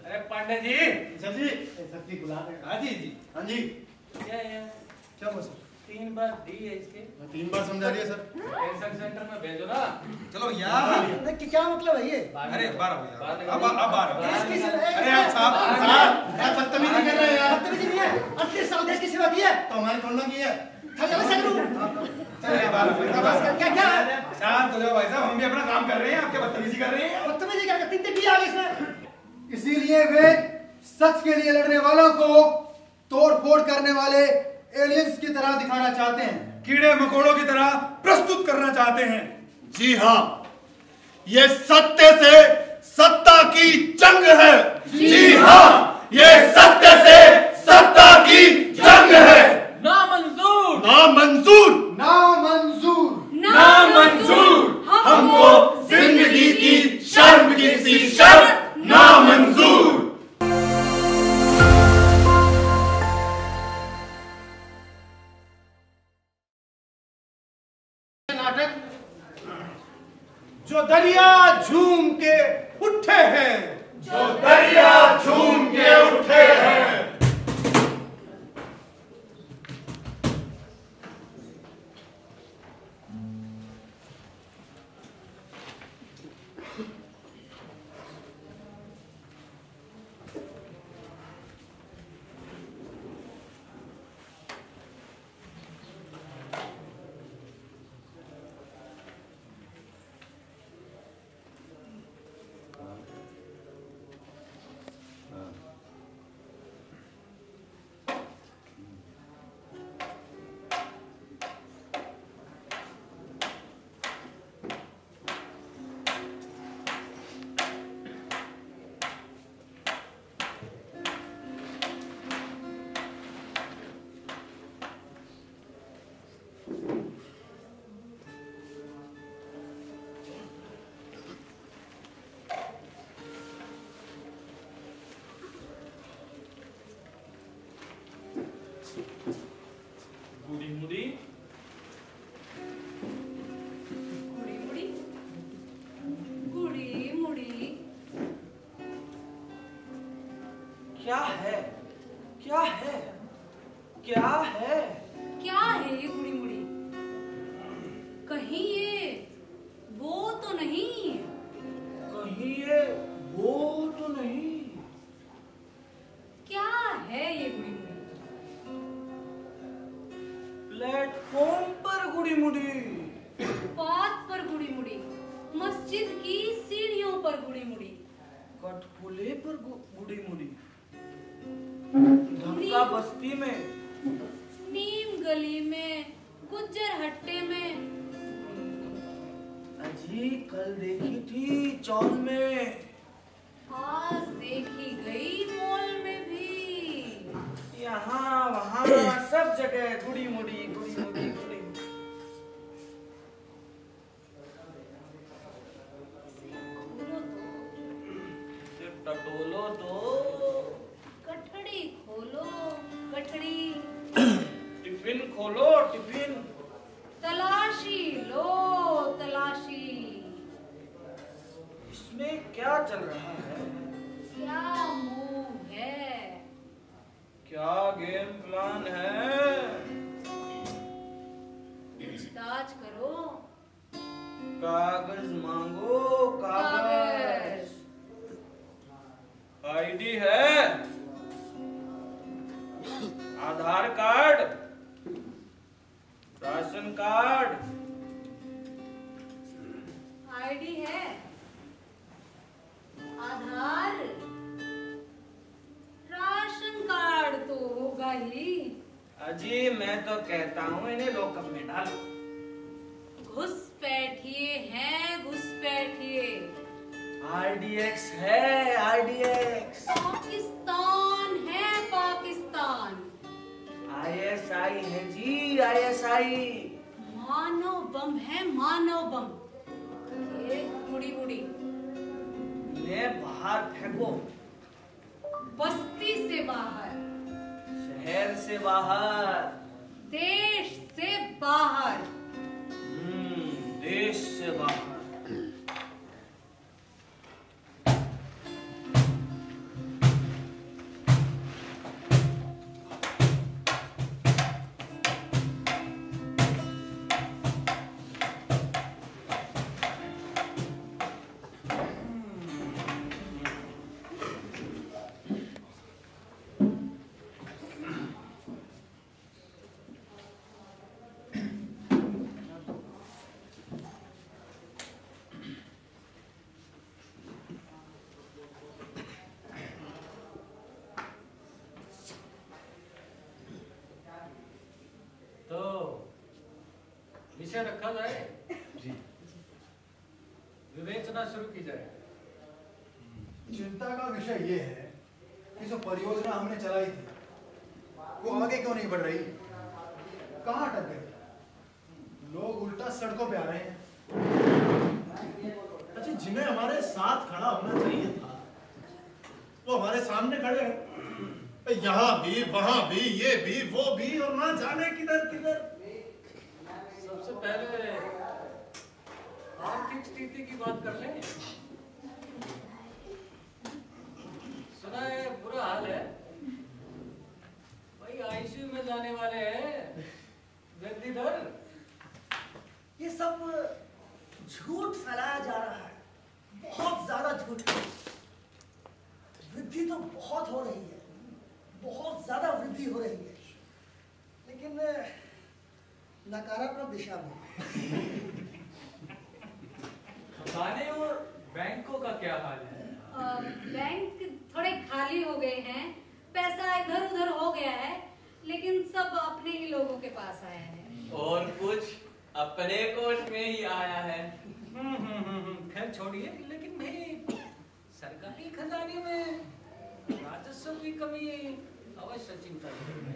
अरे पांडे जी। सर जी, सर जी बुला रहे हैं। हाँ जी जी। हाँ जी। क्या हुआ सर? 3 बार दी है इसके। 3 बार समझा दिया सर। टेंशन सेंटर में भेजो ना। चलो भैया। क्या मतलब है ये? अरे बार हो गया। अब बार हो गया। अरे आप साहब क्या बदतमीजी कर रहे हैं यार? बदतमीजी नहीं है। 38 साल देश की सेवा की है तो हमारी थोड़ा की है। चलिए बार हो गया। क्या क्या? शांत हो जाओ भाई साहब, हम भी अपना काम कर रहे हैं, आप क्या बदतमीजी कर रहे हैं? बदतमीजी क्या करते? 3 भी आ गए इसमें। इसीलिए वे सच के लिए लड़ने वालों को तोड़ फोड़ करने वाले एलियंस की तरह दिखाना चाहते हैं, कीड़े मकोड़ों की तरह प्रस्तुत करना चाहते हैं। जी हाँ, ये सत्य से सत्ता की जंग है। जी हाँ, ये सत्य से सत्ता की जंग है। ना मंजूर, ना मंजूर, ना मंजूर, ना मंजूर। हमको जिंदगी की शर्म की सी शर्म ना मंजूर। जो दरिया झूम के उठे हैं, जो दरिया झूम के उठे हैं। गुड़ी मुड़ी, गुड़ी मुड़ी, गुड़ी मुड़ी। क्या है? क्या है? क्या है? क्या है ये गुड़ी मुड़ी? कहीं ये वो तो नहीं? कहीं ये वो तो नहीं? क्या है ये गुड़ी मुड़ी? प्लेटफॉर्म पर गुड़ी मुड़ी, फुटपाथ पर गुड़ी मुड़ी, मस्जिद की सीढ़ियों पर गुड़ी मुड़ी, कठपुले पर गुड़ी मुड़ी, नीम- धक्का बस्ती में, नीम गली में, गुज्जर हट्टे में। अजी कल देखी थी चौल में, आज देखी गई मॉल में भी। यहाँ वहाँ सब जगह गुड़ी मुड़ी, गुड़ी मुड़ी, गुड़ी मुड़ी। खोलो तो, सिर्फ टटोलो तो, गठड़ी खोलो, गठड़ी। टिफिन खोलो, टिफिन। तलाशी लो, तलाशी। इसमें क्या चल रहा है? क्या मूव है? क्या गेम प्लान है? पूछताछ करो। कागज मांगो, कागज। आईडी है? आधार कार्ड, राशन कार्ड। आईडी है, आधार, राशन कार्ड तो होगा ही। अजी मैं तो कहता हूँ इन्हें लॉकअप में डालो। घुसपैठिए हैं, घुसपैठिए। आरडीएक्स है, आरडीएक्स। पाकिस्तान है, पाकिस्तान। आईएसआई है जी, आईएसआई। मानव बम है, मानव बम। ये मुड़ी मुड़ी। इन्हें बाहर फेंको, बस्ती से बाहर, शहर से बाहर, देश से बाहर। देश से बाहर। विषय रखा जाए, जी। विवेचना शुरू की जाए। चिंता का विषय ये है कि जो परियोजना हमने चलाई थी वो आगे क्यों नहीं बढ़ रही, कहाँ अटक गए, लोग उल्टा सड़कों पे आ रहे हैं। अच्छा, जिन्हें हमारे साथ खड़ा होना चाहिए था वो हमारे सामने खड़े हैं, यहाँ भी वहां भी, ये भी वो भी, और ना जाने किधर किधर। सबसे पहले आर्थिक स्थिति की बात कर लें। सुना है बुरा हाल है भाई, आईसीयू में जाने वाले हैं वृद्धि दर। ये सब झूठ फैलाया जा रहा है, बहुत ज्यादा झूठ। वृद्धि तो बहुत हो रही है, बहुत ज्यादा वृद्धि हो रही है, लेकिन नकारात्मक दिशा में। खाने और बैंकों का क्या हाल है? बैंक थोड़े खाली हो गए हैं, पैसा इधर उधर हो गया है, लेकिन सब अपने ही लोगों के पास आया है। और कुछ अपने कोष में ही आया है। खैर छोड़िए, लेकिन भाई सरकारी खजाने में राजस्व की कमी अवश्य चिंता है।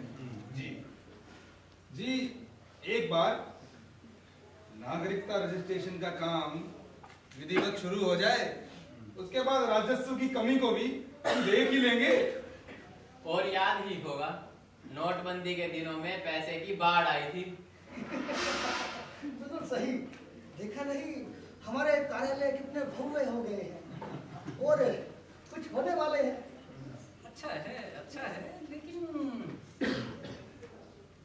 जी जी, एक बार नागरिकता रजिस्ट्रेशन का काम विधिवत शुरू हो जाए, उसके बाद राजस्व की कमी को भी हम देख ही लेंगे। और याद ही होगा, नोटबंदी के दिनों में पैसे की बाढ़ आई थी। बिल्कुल सही, देखा नहीं हमारे कार्यालय कितने भव्य हो गए हैं और कुछ होने वाले हैं। अच्छा है, लेकिन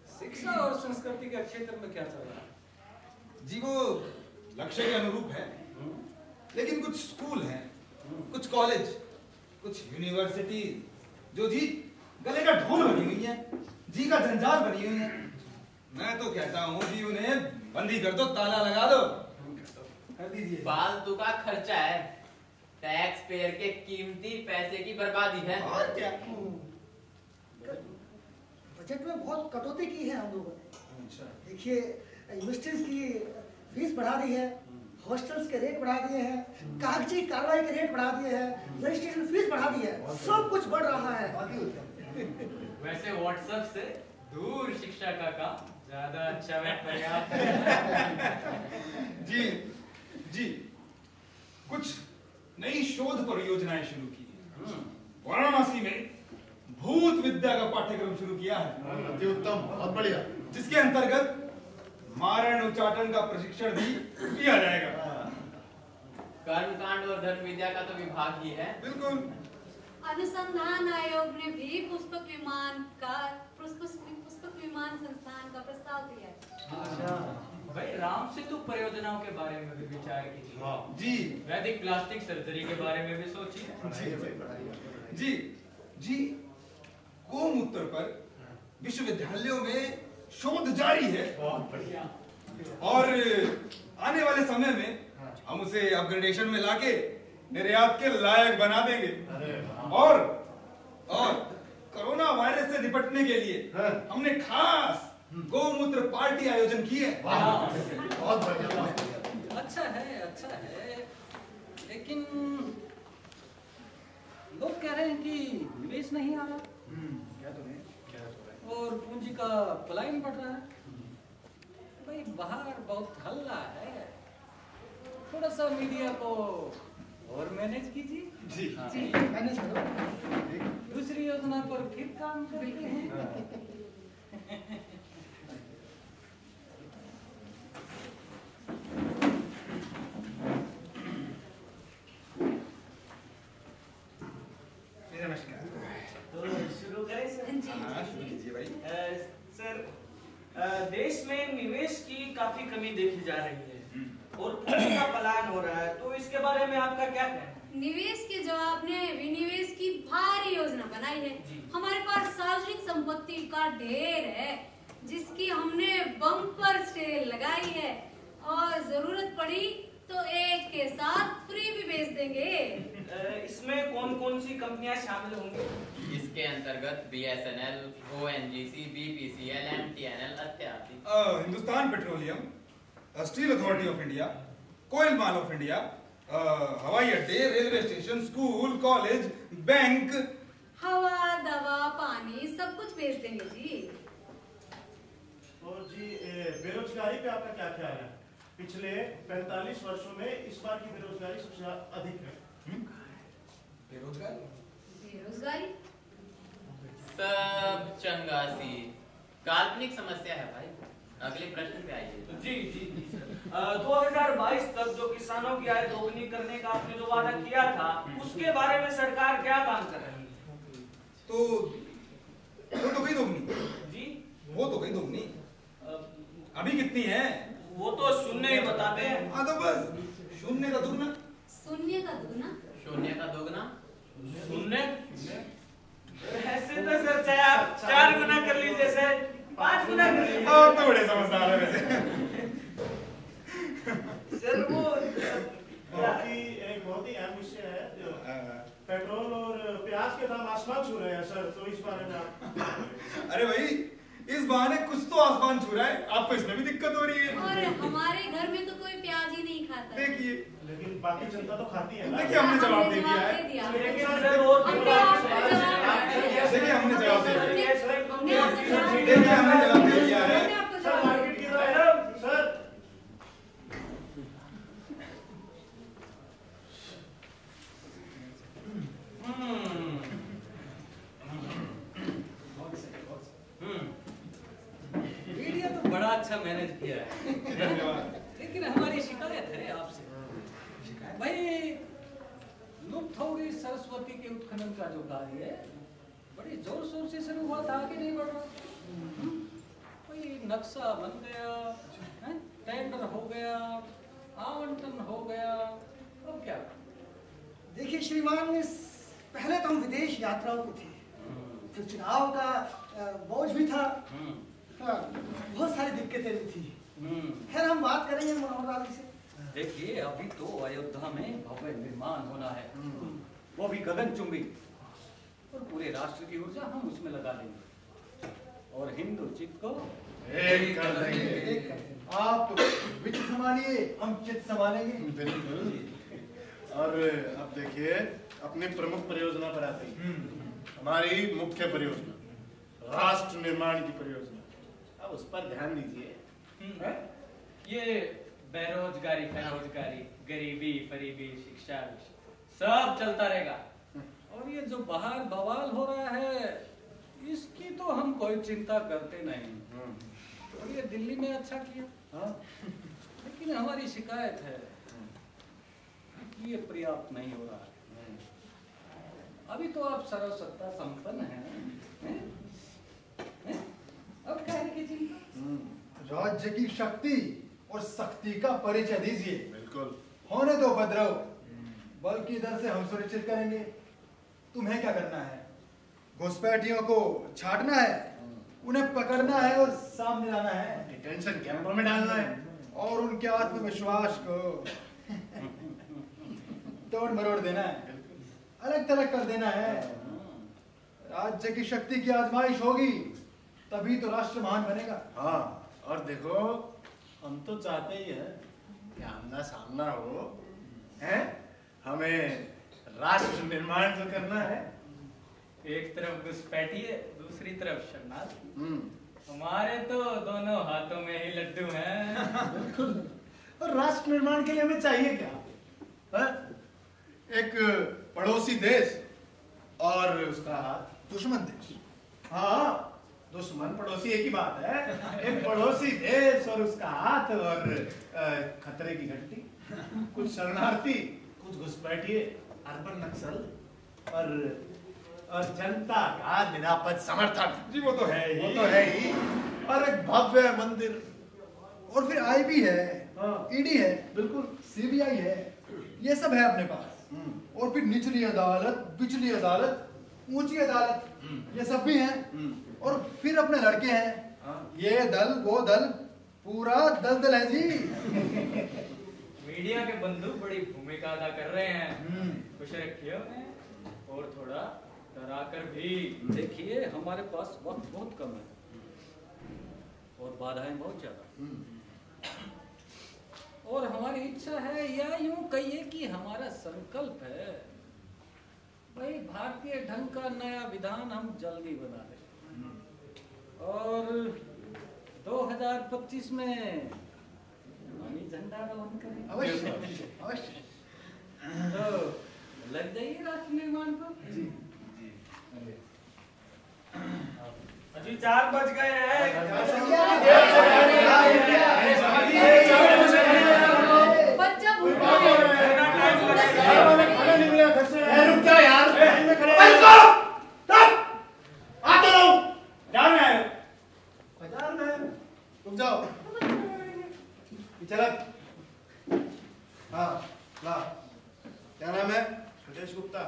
शिक्षा और संस्कृति के क्षेत्र में क्या चल रहा है? जी वो लक्ष्य के अनुरूप है, लेकिन कुछ स्कूल हैं, कुछ कॉलेज, कुछ यूनिवर्सिटी जो जी गले का ढोल बनी हुई है, जी का जंजाल बनी हुई है। मैं तो कहता हूँ जी उन्हें बंदी कर दो, ताला लगा दो, कर दीजिए। फालतू का खर्चा है, टैक्स पेयर के कीमती पैसे की बर्बादी है। और क्या? बजट में बहुत कटौती की है हम लोगों ने। देखिए, यूनिवर्सिटीज की फीस बढ़ा दी है, हॉस्टल्स के रेट बढ़ा दिए हैं, कागजी कार्रवाई के रेट बढ़ा दिए हैं, रजिस्ट्रेशन फीस बढ़ा दी है, सब कुछ बढ़ रहा है। वैसे व्हाट्सएप से दूर शिक्षा का काम ज्यादा अच्छा व पर्याप्त है। जी जी, कुछ नई शोध परियोजनाएं शुरू की हैं। वाराणसी में भूत विद्या का पाठ्यक्रम शुरू किया है। अति उत्तम, बहुत बढ़िया। जिसके अंतर्गत मारण उच्चाटन का प्रशिक्षण भी दिया जाएगा। कर्मकांड और धर्म विद्या का तो विभाग ही है। बिल्कुल। अनुसंधान आयोग ने भी पुष्पक विमान संस्थान का प्रस्ताव दिया है। अच्छा भाई, राम सेतु परियोजनाओं के बारे में भी विचार कीजिए। जी वैदिक प्लास्टिक सर्जरी के बारे में भी सोचिए। जी जी, गोमूत्र पर विश्वविद्यालयों में शोध जारी है। बहुत बढ़िया। और आने वाले समय में हम उसे अपग्रेडेशन में लाके निर्यात के लायक बना देंगे। और कोरोना वायरस से निपटने के लिए हमने खास गोमूत्र पार्टी आयोजन की है। बहुत बढ़िया। अच्छा है, लेकिन लोग कह रहे हैं कि निवेश नहीं आ रहा। क्या तो नहीं, और पूंजी का पलायन बढ़ रहा है। भाई बाहर बहुत हल्ला है, थोड़ा सा मीडिया को और मैनेज कीजिए। जी मैनेज करो। दूसरी योजना पर फिर काम करते हैं। नमस्कार। तो शुरू करें सर? हाँ, शुरू कीजिए भाई। सर, देश में निवेश की काफी कमी देखी जा रही है और पूंजी का पलायन हो रहा है, तो इसके बारे में आपका क्या कहना है? निवेश के जवाब ने विनिवेश की भारी योजना बनाई है। हमारे पास सार्वजनिक संपत्ति का ढेर है, जिसकी हमने बम्पर सेल लगाई है, और जरूरत पड़ी तो एक के साथ फ्री भी बेच देंगे। इसमें कौन कौन सी कंपनियां शामिल होंगी? इसके अंतर्गत BSNL, ONGC, BPCL, MTNL इत्यादि। Hindustan petroleum, steel authority of India, कोयल माल ऑफ इंडिया, हवाई अड्डे, railway station, school, college, bank, हवा, दवा, पानी सब कुछ बेच देंगे जी। और जी बेरोजगारी पे आपका क्या ख्याल है? पिछले 45 वर्षों में इस बार की बेरोजगारी सबसे अधिक है। बेरोजगारी बेरोजगारी सब चंगासी काल्पनिक समस्या है भाई। अगले प्रश्न पे आइए। जी जी जी सर। 2022 तक जो किसानों की आय दोगुनी करने का आपने जो वादा किया था, उसके बारे में सरकार क्या काम कर रही है? तो वो तो गई दोगुनी जी, वो तो गई दोगुनी। अभी कितनी है? वो तो शून्य ही बताते हैं। हाँ तो बस शून्य का दुगना। शून्य का दुगना? शून्य का दोगुना? शून्य? ऐसे तो सर चाहे आप 4 गुना कर लीजिए सर, 5 गुना कर लीजिए। आप तो बड़े समझदार है वैसे। सर वो एक बहुत ही अहम विषय है। पेट्रोल और प्याज के दाम आसमान छू रहे हैं सर, तो इस बारे में आप अरे भाई इस बहाने कुछ तो आसमान छू रहा है, आपको इसमें भी दिक्कत हो रही है। और हमारे घर में तो कोई प्याज ही नहीं खाता। देखिए लेकिन बाकी जनता तो खाती है ना। देखिए हमने जवाब दे दिया है। लेकिन सर वो हमने आपको जवाब दे दिया। देखिए हमने जवाब दे दिया है। हमने आपको जवाब दे देखिए हमने जवाब दे दिया है। हमने आपको सर जवाब मार्केट दे की दिया। सर मीडिया तो बड़ा अच्छा मैनेज किया है। लेकिन हमारी शिकायत है आपसे भाई, लुप्त हो गई सरस्वती के उत्खनन का जो कार्य है बड़ी जोर शोर से शुरू हुआ था, आगे नहीं बढ़ रहा। कोई नक्शा बन गया, टेंडर हो गया, आवंटन हो गया, अब क्या? देखिए श्रीमान, पहले तो हम विदेश यात्राओं पे थे, फिर चुनाव का बोझ भी था, हाँ, बहुत सारी दिक्कतें भी थी। खैर हम बात करेंगे मनोहर लाल जी से। देखिए अभी तो अयोध्या में भव्य निर्माण होना है, वो भी गगनचुंबी, और पूरे राष्ट्र की ऊर्जा हम उसमें लगा देंगे और हिंदू चित्त को एक कर देंगे। आप विच संभालिए, हम चित्त संभालेंगे। बिल्कुल। और अब देखिए अपनी प्रमुख परियोजना पर आते हैं। हमारी मुख्य परियोजना राष्ट्र निर्माण की परियोजना, अब उस पर ध्यान दीजिए। ये बेरोजगारी, बेरोजगारी, गरीबी, फरीबी, शिक्षा सब चलता रहेगा। और ये जो बाहर बवाल हो रहा है इसकी तो हम कोई चिंता करते नहीं, और ये दिल्ली में अच्छा किया, लेकिन हमारी शिकायत है कि ये पर्याप्त नहीं हो रहा है। अभी तो आप सर्वसत्ता संपन्न हैं? अब क्या की चिंता? राज्य की शक्ति और शक्ति का परिचय दीजिए। बिल्कुल। होने दो उपद्रव, बल्कि इधर से हम सुनिश्चित करेंगे। तुम्हें क्या करना है? घुसपैठियों को छांटना है, उन्हें पकड़ना है और सामने लाना है, डिटेंशन कैंपों में डालना है और उनके आत्मविश्वास को तोड़ मरोड़ देना है, अलग थलग कर देना है। राज्य की शक्ति की आजमाइश होगी, तभी तो राष्ट्र महान बनेगा। हाँ, और देखो हम तो चाहते ही हैं कि आमना सामना हो, हैं? हमें राष्ट्र निर्माण जो करना है। एक तरफ घुसपैठी है, दूसरी तरफ शरणार्थी। हमारे तो दोनों हाथों में ही लड्डू हैं। बिल्कुल। और राष्ट्र निर्माण के लिए हमें चाहिए क्या? है? एक पड़ोसी देश और उसका दुश्मन देश। हाँ, दुश्मन पड़ोसी एक ही बात है। एक पड़ोसी देश और उसका हाथ और खतरे की घंटी, कुछ शरणार्थी, कुछ घुसपैठिए, अर्बन नक्सल और जनता का निरापद समर्थन। जी वो तो है ही। वो तो है ही। और एक भव्य मंदिर, और फिर आईबी है, ईडी है, बिल्कुल, सीबीआई है, ये सब है अपने पास। और फिर निचली अदालत, बिचली अदालत, ऊंची अदालत, ये सब भी हैं। और फिर अपने लड़के हैं, ये दल वो दल, पूरा दलदल है जी। मीडिया के बंधु बड़ी भूमिका अदा कर रहे हैं, खुश रखिए उन्हें और थोड़ा डराकर भी। देखिए हमारे पास वक्त बहुत कम है और बाधाएं बहुत ज्यादा। और हमारी इच्छा है या यूं कहिए कि हमारा संकल्प है भाई भारतीय ढंग का नया विधान हम जल्दी बना लें और 2025 में हम झंडा रोहण करें। अवश्य अवश्य। तो लग जाइए राष्ट्र निर्माण को। जी अभी 4 बज गए हैं। बच्चा रुक जा यार, लाइन में खड़े आते रहो। क्या में आए? बाजार में रुक जाओ। चला। हाँ ला। क्या नाम है? सुदेश गुप्ता।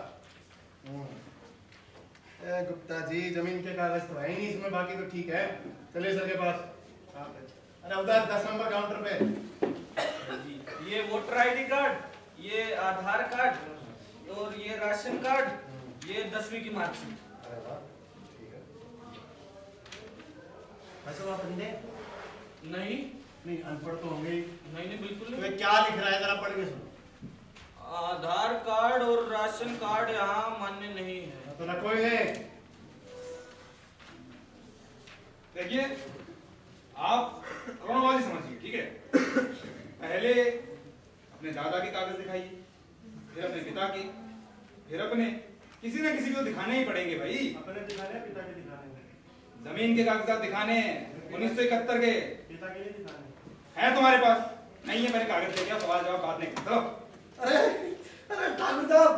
गुप्ता जी, जमीन के कागज तो है ही नहीं इसमें, बाकी तो ठीक है। चलिए सर के पास। अरे उधर 10 नंबर काउंटर पे। ये वोटर आईडी कार्ड, ये आधार कार्ड और ये राशन कार्ड, ये 10वीं की मार्कशीट। अरे वाह, ठीक है। वैसे आप अंधे नहीं नहीं, अनपढ़ तो होंगे ही। नहीं बिल्कुल तो नहीं। क्या लिख रहा है, जरा पढ़ के सुनो। आधार कार्ड और राशन कार्ड यहाँ मान्य नहीं है। तो ना कोई नहीं। देखिए, आप क्रोनोलॉजी समझिए, ठीक है? पहले अपने दादा के कागज दिखाइए, फिर अपने पिता के, फिर अपने। किसी न किसी को दिखाने ही पड़ेंगे भाई। अपने दिखाने, पिता के दिखाने। जमीन के कागजात दिखाने हैं 1971 के। पिता के लिए दिखाने है तुम्हारे पास? नहीं है, मैंने कागज दे दिया, सवाल जवाब बाद में। चलो। अरे अरे ठाकुर साहब,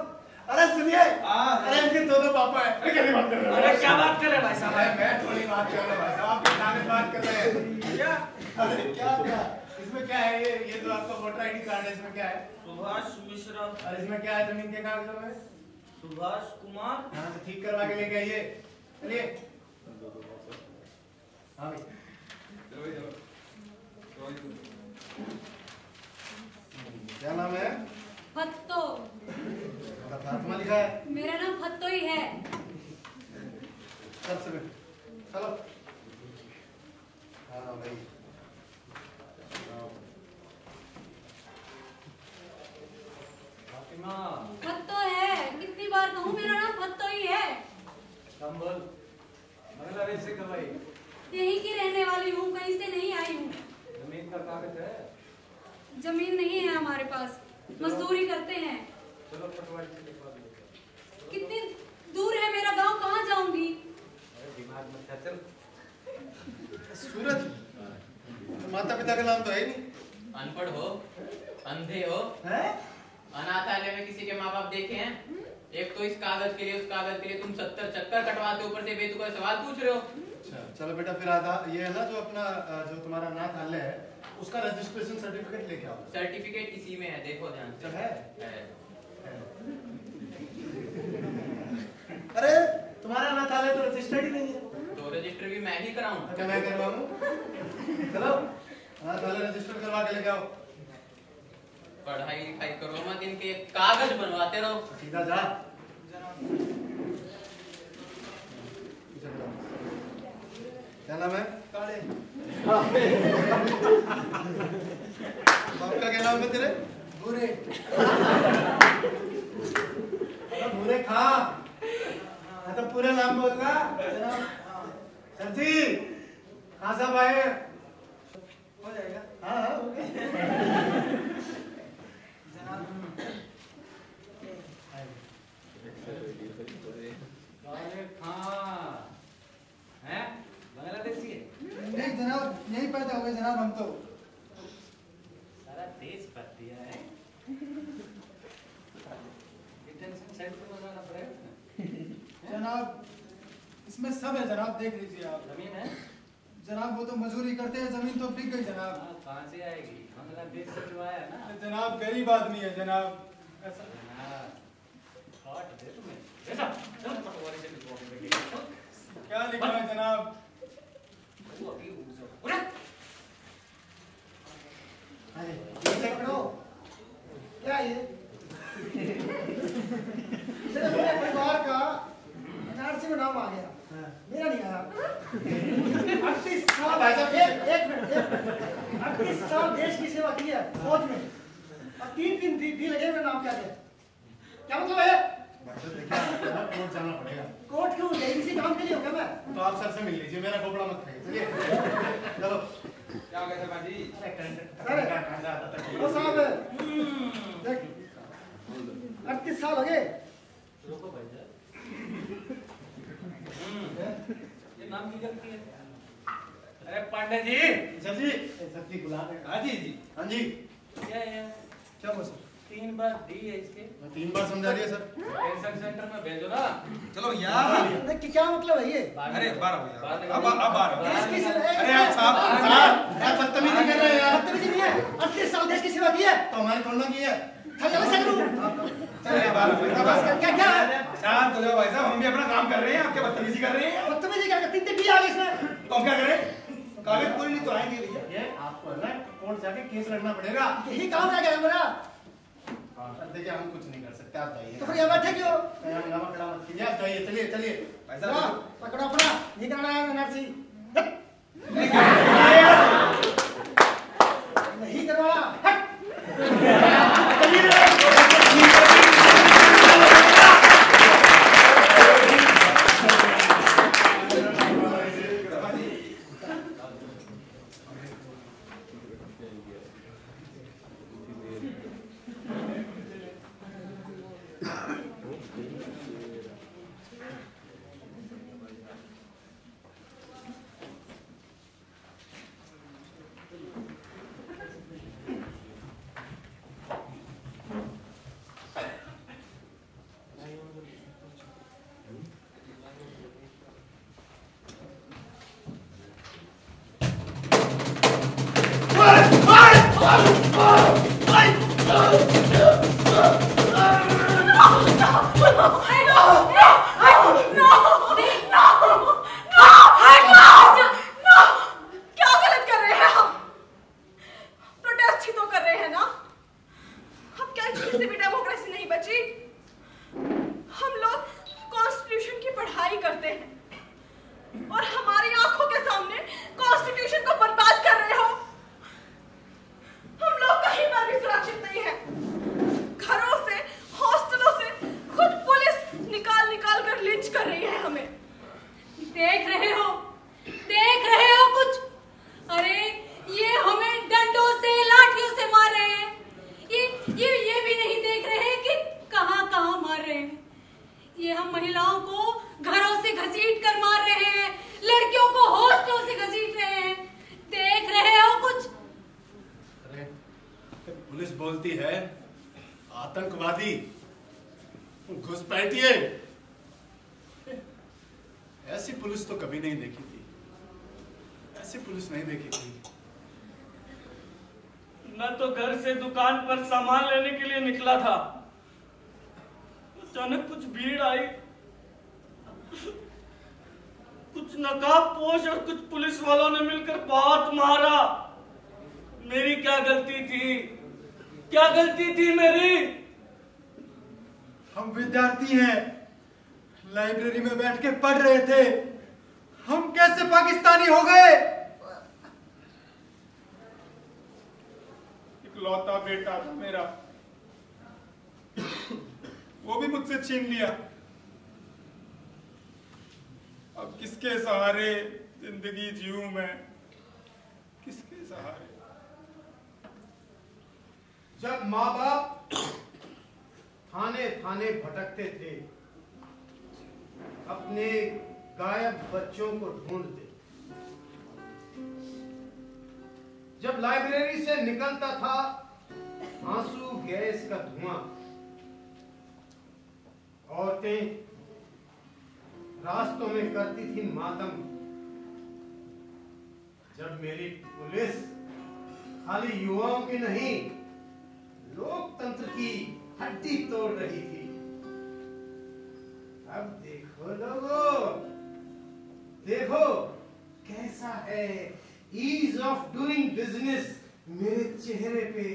अरे सुनिए, अरे इनके दो पापा है। अरे क्या बात कर रहे हो? अरे क्या बात कर रहे हैं भाई साहब? मैं थोड़ी बात कर रहा हूँ भाई साहब, आपके सामने बात कर रहे हैं। क्या? अरे क्या इसमें क्या है? ये जो आपका वोटर आईडी कार्ड है, इसमें क्या है? सुभाष मिश्रा। और इसमें क्या है जमीन के कागजों में? सुभाष कुमार। हाँ, तो ठीक करवा के लेके आइए। चलिए। हाँ भाई, क्या नाम है? फत्तो। फातिमा लिखा है। मेरा नाम फत्तो ही है। चल सुबह चलो। हाँ भाई, फातिमा फत्तो है, कितनी बार कहूँ मेरा नाम फत्तो ही है। संभल बांग्लादेश से कब आई? यहीं की रहने वाली हूँ, कहीं से नहीं आई हूँ। जमीन का कागज है? जमीन नहीं है हमारे पास, मजदूरी करते हैं। चलो पटवारी से लिखवा दो। कितनी दूर है मेरा गांव, कहाँ जाऊंगी? अरे दिमाग में क्या चल। सूरज, माता पिता का नाम तो है ही नहीं। अनपढ़ हो, अंधे हो, अनाथालय में किसी के माँ बाप देखे हैं? एक तो इस कागज के लिए, उस कागज के लिए तुम 70 चक्कर कटवाते, ऊपर से बेतुका सवाल पूछ रहे हो। अच्छा चलो बेटा, फिर आधा ये है ना जो अपना जो तुम्हारा अनाथालय है, उसका रजिस्ट्रेशन सर्टिफिकेट लेके आओ। सर्टिफिकेट इसी में है, देखो ध्यान से। चल है। अरे तुम्हारा अनाथालय तो रजिस्टर्ड ही नहीं है। तो रजिस्टर भी मैं ही कराऊं? अच्छा मैं करवाऊं? चलो अनाथालय रजिस्टर करवा के लेके आओ। पढ़ाई लिखाई करो मत, इनके कागज बनवाते रहो। सीधा जा। क्या नाम है? काले। बाप का क्या नाम है तेरे? भूरे। भूरे खा। तो पूरा नाम बोलना। सर जी, हाँ साहब आए। हो जाएगा। हाँ हाँ, ओके। बांग्लादेशी है? नहीं जनाब, यहीं पैदा हुए जनाब हम तो। सारा देश भर दिया है। डिटेंशन सेंटर बनाना पड़ेगा। जनाब इसमें सब है जनाब, देख लीजिए आप। जमीन है? जनाब वो तो मजदूरी करते हैं, जमीन तो बिक गई जनाब। हाँ, कहाँ से आएगी? बांग्लादेश से जो आया ना। जनाब गरीब आदमी है जनाब, ऐसा। हाँ, काट दे तुम्हें। बेटा, चल पटवारी से लिखवा के बेटे। क्या लिखा है जनाब? वो अभी उठ जाओ। उठा। अरे ये चेक करो। क्या ये? मेरे परिवार का एनआरसी में नाम आ गया, मेरा नहीं आया। 38 साल। एक मिनट 38 साल देश की सेवा की है फौज में और 3 डी लगे हुए नाम क्या है? क्या मतलब है? मतलब देखिए कोर्ट जाना पड़ेगा। कोर्ट क्यों? इसी काम के लिए हो क्या मैं? तो आप सर से मिल लीजिए, मेरा खोपड़ा मत खाइए। चलिए चलो। क्या हो गया सरपंच जी? ओ साहब देख 38 साल हो गए। ये नाम की गलती है। अरे पांडे जी, सर जी बुला रहे हैं। हाँ जी जी। हाँ जी क्या है? क्या हुआ सर? 3 बार डी है इसके। 3 बार समझा रही है सर। टेंशन सेंटर में भेजो ना। चलो यार। क्या मतलब है ये? अरे बार हो गया। अब आ रहा देश की सेवा। अरे आप साहब क्या बदतमीजी कर रहे हैं यार? बदतमीजी नहीं है। 38 साल देश की सेवा की है तो हमारी थोड़ा की है। चलिए बार हो गया। क्या क्या है? शांत हो जाओ भाई साहब, हम भी अपना काम कर रहे हैं, आप क्या बदतमीजी कर रहे हैं? बदतमीजी क्या करते? 3 डी आ गए इसमें। तो हम क्या करें? कागज पूरी नहीं तो आएंगे भैया। ये आपको है ना कोर्ट जाके केस लड़ना पड़ेगा। यही काम रह गया मेरा। देखिए हम कुछ नहीं कर सकते, आप जाइए। तो फिर यहाँ बैठे क्यों? हंगामा खड़ा मत कीजिए, आप जाइए। चलिए चलिए भाई साहब पकड़ो अपना। नहीं करना है नरसी। नहीं करवाना। पुलिस बोलती है आतंकवादी, घुसपैठिए। ऐसी पुलिस तो कभी नहीं देखी थी, ऐसी पुलिस नहीं देखी थी। मैं तो घर से दुकान पर सामान लेने के लिए निकला था, अचानक कुछ भीड़ आई, कुछ नकाबपोश और कुछ पुलिस वालों ने मिलकर बहुत मारा। मेरी क्या गलती थी? क्या गलती थी मेरी? हम विद्यार्थी हैं, लाइब्रेरी में बैठ के पढ़ रहे थे, हम कैसे पाकिस्तानी हो गए? इकलौता बेटा था मेरा, वो भी मुझसे छीन लिया। अब किसके सहारे जिंदगी जीऊं मैं, किसके सहारे? जब माँ बाप थाने थाने भटकते थे, अपने गायब बच्चों को ढूंढते, जब लाइब्रेरी से निकलता था आंसू गैस का धुआं, औरतें रास्तों में करती थी मातम, जब मेरी पुलिस खाली युवाओं की नहीं लोकतंत्र की हड्डी तोड़ रही थी। अब देखो लोगों, देखो कैसा है ईज ऑफ डूइंग बिजनेस मेरे चेहरे पे।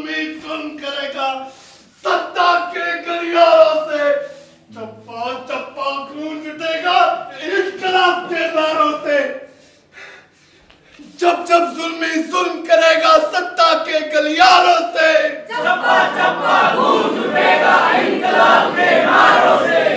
जुल्मी जुल्म करेगा सत्ता के गलियारों से। चप्पा चप्पा खून मिटेगा इनकलाब के नारों से। जब जब जुल्मी जुल्म करेगा सत्ता के गलियारों से। चप्पा चप्पा खून मिटेगा इनकलाब के नारों से।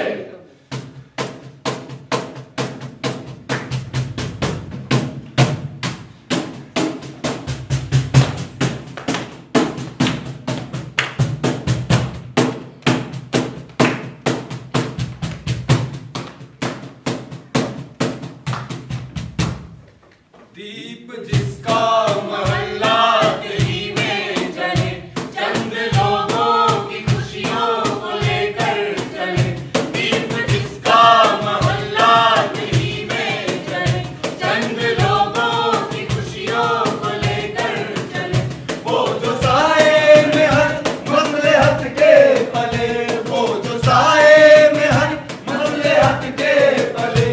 दीप जिसका महल्ला गली में जले, चंद लोगों की खुशियों को लेकर चले। दीप जिसका महल्ला गली में जले, चंद लोगों की खुशियों को लेकर चले। वो जो साए में हर मसलहत के पले, वो जो साए में हर मसलहत के पले।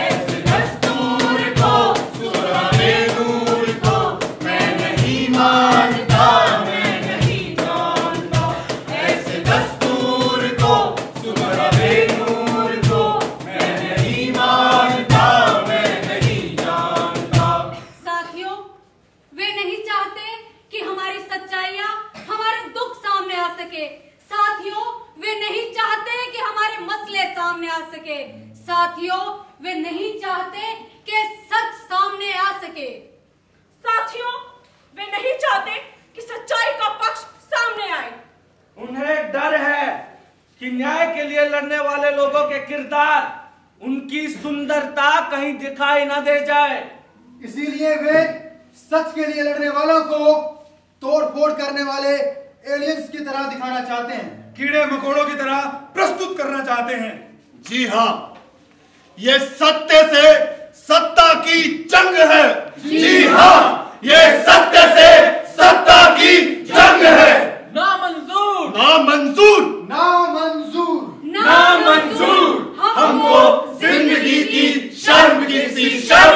ऐसे दस्तूर को मानता मैं नहीं जानता, ऐसे दस्तूर को सुबह नूर को मैं नहीं मानता, मैं नहीं जानता। साथियों, वे नहीं चाहते कि हमारी सच्चाइयां हमारे दुख सामने आ सके। साथियों, वे नहीं चाहते कि हमारे मसले सामने आ सके। साथियों, वे नहीं चाहते कि सच सामने आ सके। साथियों, वे नहीं चाहते कि सच्चाई का पक्ष सामने आए। उन्हें डर है कि न्याय के लिए लड़ने वाले लोगों के किरदार, उनकी सुंदरता कहीं दिखाई न दे जाए। इसीलिए वे सच के लिए लड़ने वालों को तोड़ फोड़ करने वाले एलियंस की तरह दिखाना चाहते हैं, कीड़े मकोड़ों की तरह प्रस्तुत करना चाहते हैं। जी हाँ, ये सत्य से सत्ता की जंग है। जी हाँ, ये सत्य से सत्ता की जंग है। नामंजूर, नामंजूर, नामंजूर, नामंजूर। हमको जिंदगी की शर्म की सी शर्म